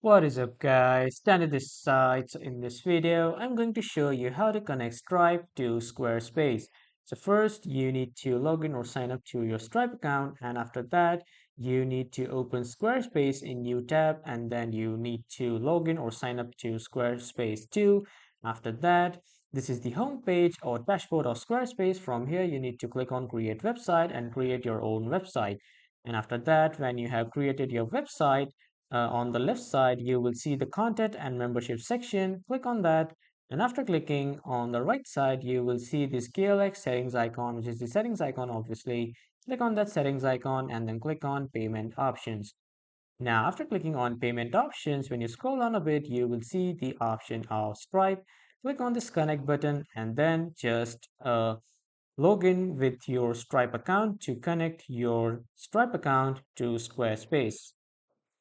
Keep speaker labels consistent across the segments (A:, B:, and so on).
A: What is up guys, Danny this side. So in this video, I'm going to show you how to connect Stripe to Squarespace. So first, you need to log in or sign up to your Stripe account, and after that, you need to open Squarespace in new tab, and then you need to log in or sign up to Squarespace too. After that, this is the home page or dashboard of Squarespace. From here, you need to click on create website and create your own website. And after that, when you have created your website, on the left side, you will see the content and membership section. Click on that. And after clicking on the right side, you will see this KLX settings icon, which is the settings icon, obviously. Click on that settings icon and then click on payment options. Now, after clicking on payment options, when you scroll down a bit, you will see the option of Stripe. Click on this connect button and then just log in with your Stripe account to connect your Stripe account to Squarespace.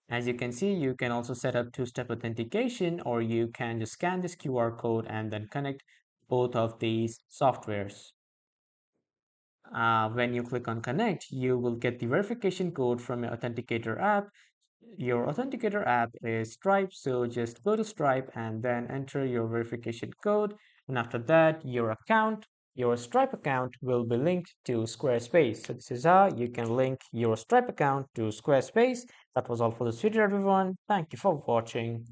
A: As you can see, you can also set up two-step authentication, or you can just scan this QR code and then connect both of these softwares. When you click on connect, you will get the verification code from your authenticator app. Your authenticator app is Stripe, so just go to Stripe and then enter your verification code. And after that, your Stripe account will be linked to Squarespace. So this is how you can link your Stripe account to Squarespace. That was all for this video, everyone. Thank you for watching.